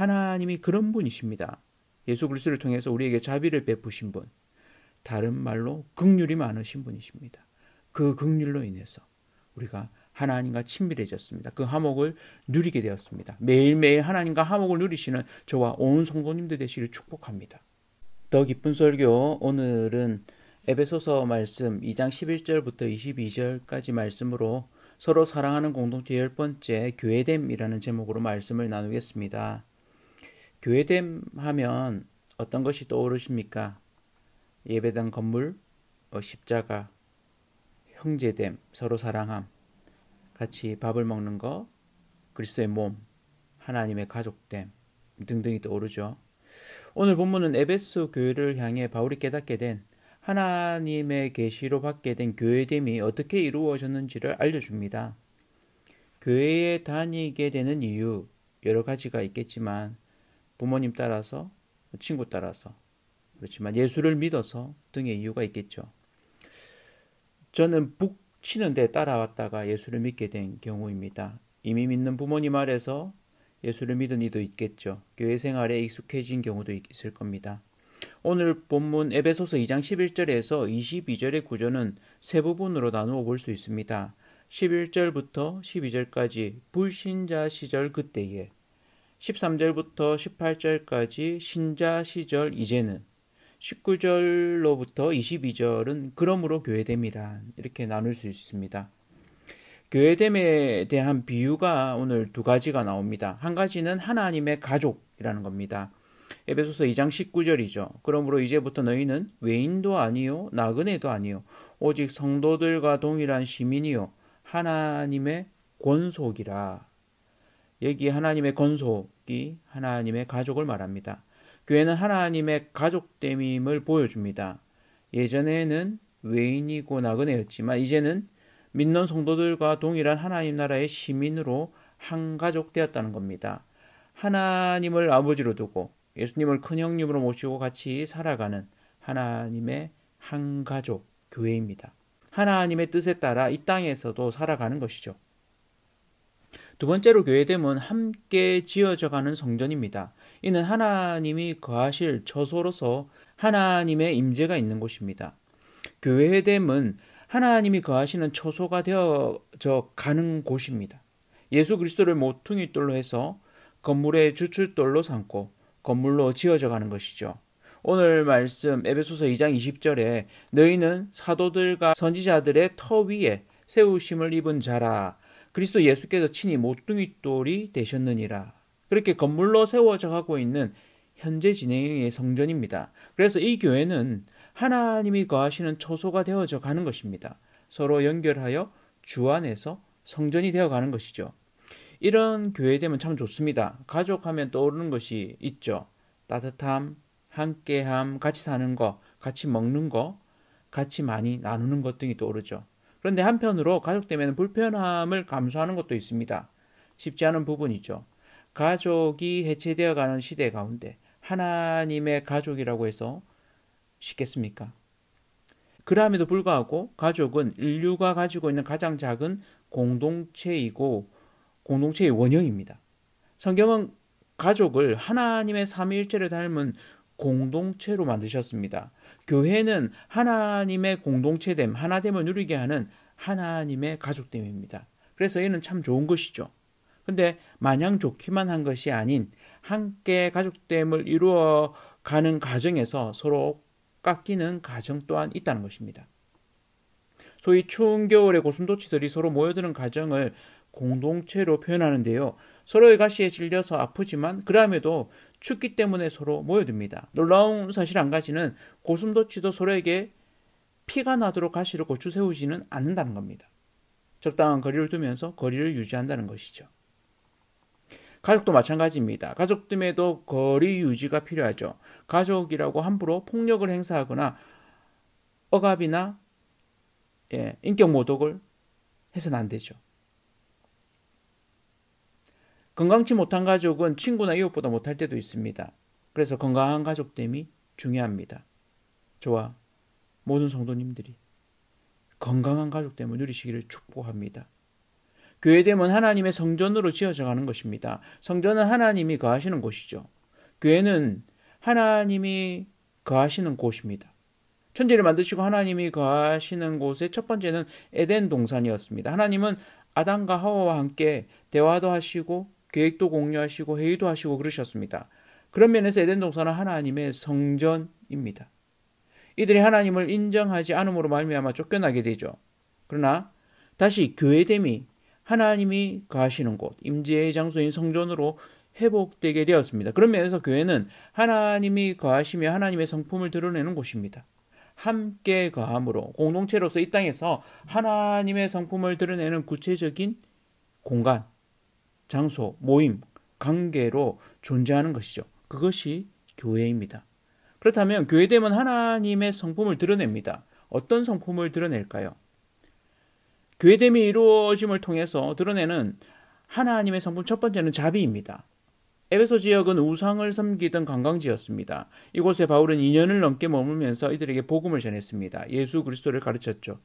하나님이 그런 분이십니다. 예수 그리스도를 통해서 우리에게 자비를 베푸신 분, 다른 말로 긍휼이 많으신 분이십니다. 그 긍휼로 인해서 우리가 하나님과 친밀해졌습니다. 그 화목을 누리게 되었습니다. 매일매일 하나님과 화목을 누리시는 저와 온 성도님들 되시기를 축복합니다. 더 기쁜 설교, 오늘은 에베소서 말씀 2장 11절부터 22절까지 말씀으로 서로 사랑하는 공동체 10번째 교회됨이라는 제목으로 말씀을 나누겠습니다. 교회됨 하면 어떤 것이 떠오르십니까? 예배당 건물, 십자가, 형제됨, 서로 사랑함, 같이 밥을 먹는 것, 그리스도의 몸, 하나님의 가족됨 등등이 떠오르죠. 오늘 본문은 에베소 교회를 향해 바울이 깨닫게 된 하나님의 계시로 받게 된 교회됨이 어떻게 이루어졌는지를 알려줍니다. 교회에 다니게 되는 이유 여러 가지가 있겠지만 부모님 따라서, 친구 따라서, 그렇지만 예수를 믿어서 등의 이유가 있겠죠. 저는 북 치는데 따라왔다가 예수를 믿게 된 경우입니다. 이미 믿는 부모님 아래서 예수를 믿은 이도 있겠죠. 교회 생활에 익숙해진 경우도 있을 겁니다. 오늘 본문 에베소서 2장 11절에서 22절의 구조는 세 부분으로 나누어 볼 수 있습니다. 11절부터 12절까지 불신자 시절 그때에, 13절부터 18절까지 신자 시절 이제는, 19절로부터 22절은 그러므로 교회됨이란 이렇게 나눌 수 있습니다. 교회됨에 대한 비유가 오늘 두 가지가 나옵니다. 한 가지는 하나님의 가족이라는 겁니다. 에베소서 2장 19절이죠. 그러므로 이제부터 너희는 외인도 아니요 나그네도 아니요 오직 성도들과 동일한 시민이요 하나님의 권속이라. 여기 하나님의 권속이 하나님의 가족을 말합니다. 교회는 하나님의 가족됨임을 보여줍니다. 예전에는 외인이고 나그네였지만 이제는 믿는 성도들과 동일한 하나님 나라의 시민으로 한 가족 되었다는 겁니다. 하나님을 아버지로 두고 예수님을 큰형님으로 모시고 같이 살아가는 하나님의 한 가족 교회입니다. 하나님의 뜻에 따라 이 땅에서도 살아가는 것이죠. 두 번째로 교회됨은 함께 지어져가는 성전입니다. 이는 하나님이 거하실 처소로서 하나님의 임재가 있는 곳입니다. 교회됨은 하나님이 거하시는 처소가 되어져 가는 곳입니다. 예수 그리스도를 모퉁이돌로 해서 건물의 주춧돌로 삼고 건물로 지어져 가는 것이죠. 오늘 말씀 에베소서 2장 20절에 너희는 사도들과 선지자들의 터 위에 세우심을 입은 자라. 그리스도 예수께서 친히 모퉁이돌이 되셨느니라. 그렇게 건물로 세워져 가고 있는 현재 진행의 성전입니다. 그래서 이 교회는 하나님이 거하시는 처소가 되어져 가는 것입니다. 서로 연결하여 주 안에서 성전이 되어 가는 것이죠. 이런 교회되면 참 좋습니다. 가족하면 떠오르는 것이 있죠. 따뜻함, 함께함, 같이 사는 거, 같이 먹는 거, 같이 많이 나누는 것 등이 떠오르죠. 그런데 한편으로 가족 때문에 불편함을 감수하는 것도 있습니다. 쉽지 않은 부분이죠. 가족이 해체되어가는 시대 가운데 하나님의 가족이라고 해서 쉽겠습니까? 그럼에도 불구하고 가족은 인류가 가지고 있는 가장 작은 공동체이고 공동체의 원형입니다. 성경은 가족을 하나님의 삼위일체를 닮은 공동체로 만드셨습니다. 교회는 하나님의 공동체됨, 하나됨을 누리게 하는 하나님의 가족됨입니다. 그래서 이는 참 좋은 것이죠. 근데 마냥 좋기만 한 것이 아닌 함께 가족됨을 이루어가는 과정에서 서로 깎이는 과정 또한 있다는 것입니다. 소위 추운 겨울에 고슴도치들이 서로 모여드는 과정을 공동체로 표현하는데요. 서로의 가시에 질려서 아프지만 그럼에도 춥기 때문에 서로 모여듭니다. 놀라운 사실 한 가지는 고슴도치도 서로에게 피가 나도록 가시를 고추 세우지는 않는다는 겁니다. 적당한 거리를 두면서 거리를 유지한다는 것이죠. 가족도 마찬가지입니다. 가족됨에도 거리 유지가 필요하죠. 가족이라고 함부로 폭력을 행사하거나 억압이나 인격 모독을 해서는 안 되죠. 건강치 못한 가족은 친구나 이웃보다 못할 때도 있습니다. 그래서 건강한 가족됨이 중요합니다. 저와 모든 성도님들이 건강한 가족됨을 누리시기를 축복합니다. 교회됨은 하나님의 성전으로 지어져 가는 것입니다. 성전은 하나님이 거하시는 곳이죠. 교회는 하나님이 거하시는 곳입니다. 천지를 만드시고 하나님이 거하시는 곳의 첫 번째는 에덴 동산이었습니다. 하나님은 아담과 하와와 함께 대화도 하시고 계획도 공유하시고 회의도 하시고 그러셨습니다. 그런 면에서 에덴 동산은 하나님의 성전입니다. 이들이 하나님을 인정하지 않음으로 말미암아 쫓겨나게 되죠. 그러나 다시 교회됨이 하나님이 거하시는 곳, 임재의 장소인 성전으로 회복되게 되었습니다. 그런 면에서 교회는 하나님이 거하시며 하나님의 성품을 드러내는 곳입니다. 함께 거함으로 공동체로서 이 땅에서 하나님의 성품을 드러내는 구체적인 공간, 장소, 모임, 관계로 존재하는 것이죠. 그것이 교회입니다. 그렇다면 교회됨은 하나님의 성품을 드러냅니다. 어떤 성품을 드러낼까요? 교회됨이 이루어짐을 통해서 드러내는 하나님의 성품 첫 번째는 자비입니다. 에베소 지역은 우상을 섬기던 관광지였습니다. 이곳에 바울은 2년을 넘게 머물면서 이들에게 복음을 전했습니다. 예수 그리스도를 가르쳤죠.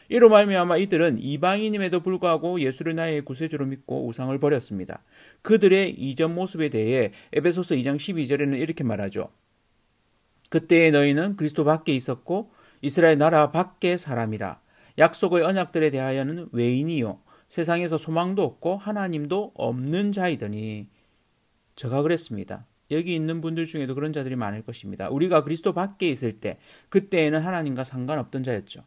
이로 말미암아 이들은 이방인임에도 불구하고 예수를 나의 구세주로 믿고 우상을 버렸습니다. 그들의 이전 모습에 대해 에베소서 2장 12절에는 이렇게 말하죠. 그때의 너희는 그리스도 밖에 있었고 이스라엘 나라 밖의 사람이라. 약속의 언약들에 대하여는 외인이요 세상에서 소망도 없고 하나님도 없는 자이더니. 제가 그랬습니다. 여기 있는 분들 중에도 그런 자들이 많을 것입니다. 우리가 그리스도 밖에 있을 때 그때에는 하나님과 상관없던 자였죠.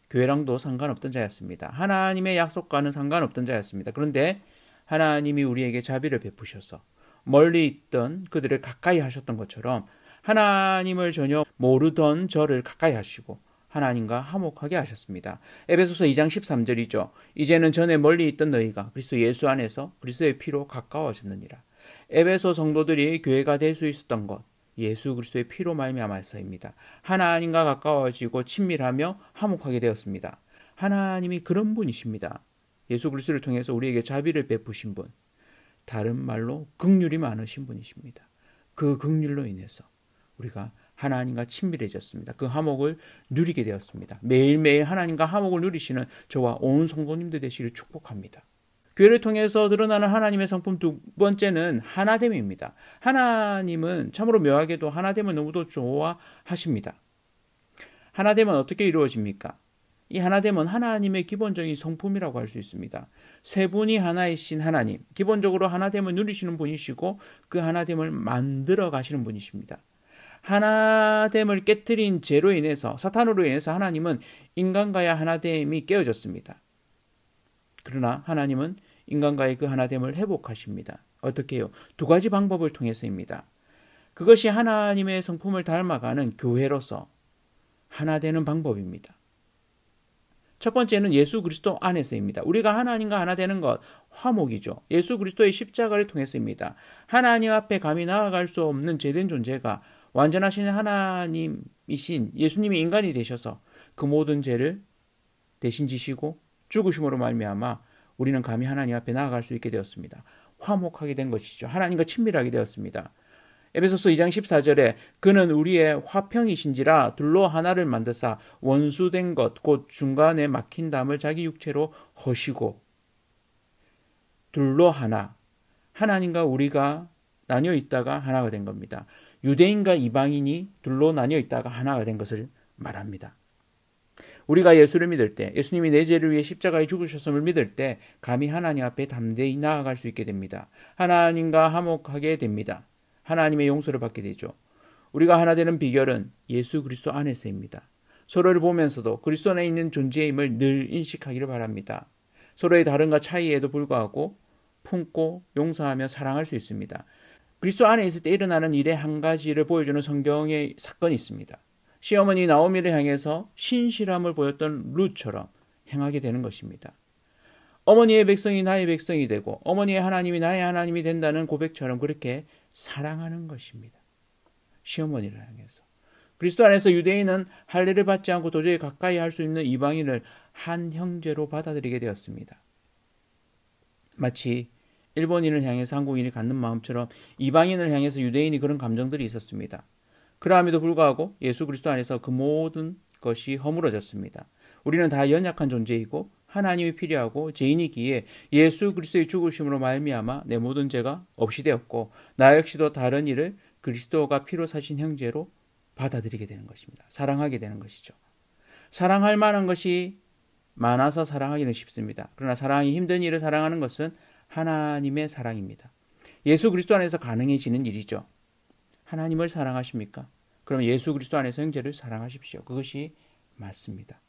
교회랑도 상관없던 자였습니다. 하나님의 약속과는 상관없던 자였습니다. 그런데 하나님이 우리에게 자비를 베푸셔서 멀리 있던 그들을 가까이 하셨던 것처럼 하나님을 전혀 모르던 저를 가까이 하시고 하나님과 화목하게 하셨습니다. 에베소서 2장 13절이죠. 이제는 전에 멀리 있던 너희가 그리스도 예수 안에서 그리스도의 피로 가까워졌느니라. 에베소 성도들이 교회가 될 수 있었던 것, 예수 그리스도의 피로 말미암아서입니다. 하나님과 가까워지고 친밀하며 화목하게 되었습니다. 하나님이 그런 분이십니다. 예수 그리스도를 통해서 우리에게 자비를 베푸신 분, 다른 말로 긍휼이 많으신 분이십니다. 그 긍휼로 인해서 우리가 하나님과 친밀해졌습니다. 그 화목을 누리게 되었습니다. 매일매일 하나님과 화목을 누리시는 저와 온 성도님들 되시기를 축복합니다. 교회를 통해서 드러나는 하나님의 성품 두 번째는 하나됨입니다. 하나님은 참으로 묘하게도 하나됨을 너무도 좋아하십니다. 하나됨은 어떻게 이루어집니까? 이 하나됨은 하나님의 기본적인 성품이라고 할 수 있습니다. 세 분이 하나이신 하나님, 기본적으로 하나됨을 누리시는 분이시고 그 하나됨을 만들어 가시는 분이십니다. 하나됨을 깨트린 죄로 인해서, 사탄으로 인해서 하나님은 인간과의 하나됨이 깨어졌습니다. 그러나 하나님은 인간과의 그 하나됨을 회복하십니다. 어떻게 해요? 두 가지 방법을 통해서입니다. 그것이 하나님의 성품을 닮아가는 교회로서 하나 되는 방법입니다. 첫 번째는 예수 그리스도 안에서입니다. 우리가 하나님과 하나 되는 것, 화목이죠. 예수 그리스도의 십자가를 통해서입니다. 하나님 앞에 감히 나아갈 수 없는 죄된 존재가 완전하신 하나님이신 예수님이 인간이 되셔서 그 모든 죄를 대신 지시고 죽으심으로 말미암아 우리는 감히 하나님 앞에 나아갈 수 있게 되었습니다. 화목하게 된 것이죠. 하나님과 친밀하게 되었습니다. 에베소서 2장 14절에 그는 우리의 화평이신지라 둘로 하나를 만드사 원수된 것 곧 중간에 막힌 담을 자기 육체로 허시고. 둘로 하나, 하나님과 우리가 나뉘어 있다가 하나가 된 겁니다. 유대인과 이방인이 둘로 나뉘어 있다가 하나가 된 것을 말합니다. 우리가 예수를 믿을 때, 예수님이 내 죄를 위해 십자가에 죽으셨음을 믿을 때 감히 하나님 앞에 담대히 나아갈 수 있게 됩니다. 하나님과 화목하게 됩니다. 하나님의 용서를 받게 되죠. 우리가 하나 되는 비결은 예수 그리스도 안에서입니다. 서로를 보면서도 그리스도 안에 있는 존재임을 늘 인식하기를 바랍니다. 서로의 다름과 차이에도 불구하고 품고 용서하며 사랑할 수 있습니다. 그리스도 안에 있을 때 일어나는 일의 한 가지를 보여주는 성경의 사건이 있습니다. 시어머니 나오미를 향해서 신실함을 보였던 룻처럼 행하게 되는 것입니다. 어머니의 백성이 나의 백성이 되고 어머니의 하나님이 나의 하나님이 된다는 고백처럼 그렇게 사랑하는 것입니다. 시어머니를 향해서. 그리스도 안에서 유대인은 할례를 받지 않고 도저히 가까이 할 수 있는 이방인을 한 형제로 받아들이게 되었습니다. 마치 일본인을 향해서 한국인이 갖는 마음처럼 이방인을 향해서 유대인이 그런 감정들이 있었습니다. 그러함에도 불구하고 예수 그리스도 안에서 그 모든 것이 허물어졌습니다. 우리는 다 연약한 존재이고 하나님이 필요하고 죄인이기에 예수 그리스도의 죽으심으로 말미암아 내 모든 죄가 없이 되었고 나 역시도 다른 이를 그리스도가 피로 사신 형제로 받아들이게 되는 것입니다. 사랑하게 되는 것이죠. 사랑할 만한 것이 많아서 사랑하기는 쉽습니다. 그러나 사랑하기 힘든 일을 사랑하는 것은 하나님의 사랑입니다. 예수 그리스도 안에서 가능해지는 일이죠. 하나님을 사랑하십니까? 그럼 예수 그리스도 안에서 형제를 사랑하십시오. 그것이 맞습니다.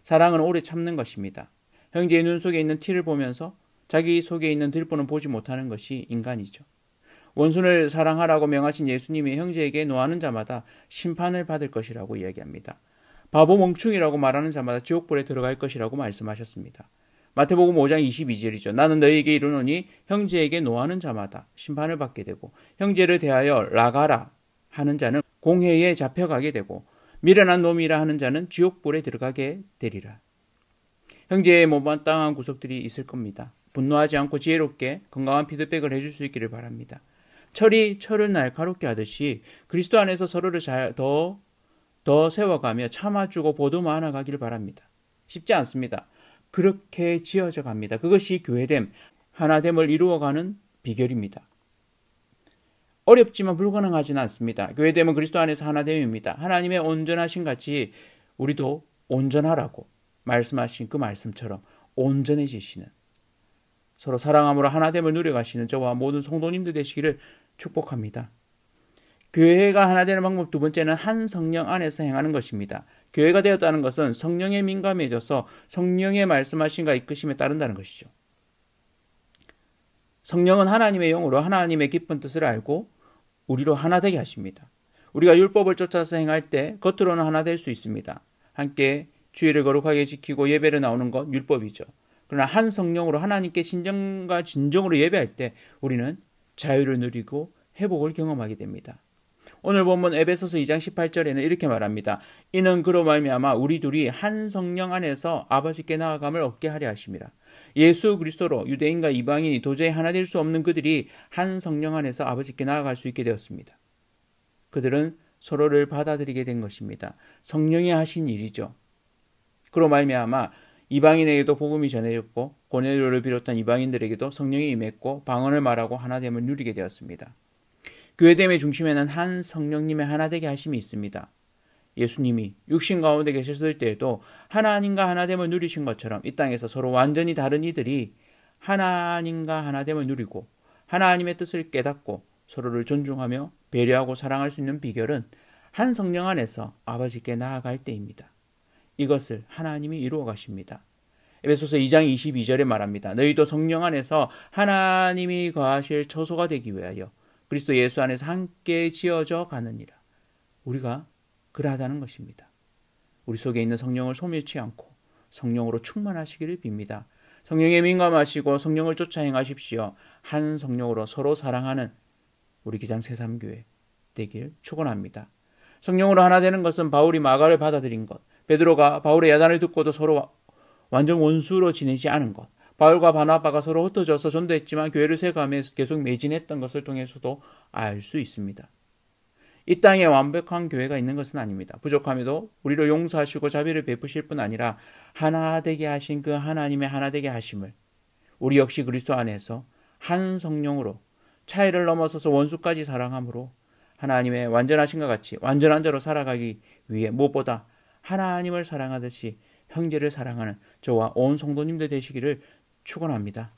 사랑은 오래 참는 것입니다. 형제의 눈 속에 있는 티를 보면서 자기 속에 있는 들보는 보지 못하는 것이 인간이죠. 원수를 사랑하라고 명하신 예수님이 형제에게 노하는 자마다 심판을 받을 것이라고 이야기합니다. 바보 멍충이라고 말하는 자마다 지옥불에 들어갈 것이라고 말씀하셨습니다. 마태복음 5장 22절이죠. 나는 너희에게 이르노니 형제에게 노하는 자마다 심판을 받게 되고 형제를 대하여 라가라 하는 자는 공회에 잡혀가게 되고 미련한 놈이라 하는 자는 지옥불에 들어가게 되리라. 형제의 못마땅한 구석들이 있을 겁니다. 분노하지 않고 지혜롭게 건강한 피드백을 해줄 수 있기를 바랍니다. 철이 철을 날카롭게 하듯이 그리스도 안에서 서로를 더 세워가며 참아주고 보듬어 안아가기를 바랍니다. 쉽지 않습니다. 그렇게 지어져 갑니다. 그것이 교회됨, 하나됨을 이루어가는 비결입니다. 어렵지만 불가능하지는 않습니다. 교회됨은 그리스도 안에서 하나됨입니다. 하나님의 온전하신 같이 우리도 온전하라고 말씀하신 그 말씀처럼 온전해지시는, 서로 사랑함으로 하나됨을 누려가시는 저와 모든 성도님들 되시기를 축복합니다. 교회가 하나 되는 방법 두 번째는 한 성령 안에서 행하는 것입니다. 교회가 되었다는 것은 성령에 민감해져서 성령의 말씀하심과 이끄심에 따른다는 것이죠. 성령은 하나님의 영으로 하나님의 깊은 뜻을 알고 우리로 하나 되게 하십니다. 우리가 율법을 쫓아서 행할 때 겉으로는 하나 될 수 있습니다. 함께 주의를 거룩하게 지키고 예배를 나오는 것 율법이죠. 그러나 한 성령으로 하나님께 진정과 진정으로 예배할 때 우리는 자유를 누리고 회복을 경험하게 됩니다. 오늘 본문 에베소서 2장 18절에는 이렇게 말합니다. 이는 그로 말미암아 우리 둘이 한 성령 안에서 아버지께 나아감을 얻게 하려 하심이라. 예수 그리스도로 유대인과 이방인이 도저히 하나 될 수 없는 그들이 한 성령 안에서 아버지께 나아갈 수 있게 되었습니다. 그들은 서로를 받아들이게 된 것입니다. 성령이 하신 일이죠. 그로 말미암아 이방인에게도 복음이 전해졌고 고넬료를 비롯한 이방인들에게도 성령이 임했고 방언을 말하고 하나됨을 누리게 되었습니다. 교회됨의 중심에는 한 성령님의 하나되게 하심이 있습니다. 예수님이 육신 가운데 계셨을 때에도 하나님과 하나됨을 누리신 것처럼 이 땅에서 서로 완전히 다른 이들이 하나님과 하나됨을 누리고 하나님의 뜻을 깨닫고 서로를 존중하며 배려하고 사랑할 수 있는 비결은 한 성령 안에서 아버지께 나아갈 때입니다. 이것을 하나님이 이루어 가십니다. 에베소서 2장 22절에 말합니다. 너희도 성령 안에서 하나님이 거하실 처소가 되기 위하여 그리스도 예수 안에서 함께 지어져 가느니라. 우리가 그러하다는 것입니다. 우리 속에 있는 성령을 소멸치 않고 성령으로 충만하시기를 빕니다. 성령에 민감하시고 성령을 쫓아 행하십시오. 한 성령으로 서로 사랑하는 우리 기장 새삼교회 되길 축원합니다. 성령으로 하나 되는 것은 바울이 마가를 받아들인 것, 베드로가 바울의 야단을 듣고도 서로 완전 원수로 지내지 않은 것, 바울과 바나바가 서로 흩어져서 전도했지만 교회를 세워가며 계속 매진했던 것을 통해서도 알 수 있습니다. 이 땅에 완벽한 교회가 있는 것은 아닙니다. 부족함에도 우리를 용서하시고 자비를 베푸실 뿐 아니라 하나 되게 하신 그 하나님의 하나 되게 하심을 우리 역시 그리스도 안에서 한 성령으로 차이를 넘어서서 원수까지 사랑함으로 하나님의 완전하신과 같이 완전한 자로 살아가기 위해 무엇보다 하나님을 사랑하듯이 형제를 사랑하는 저와 온 성도님들 되시기를 축원합니다.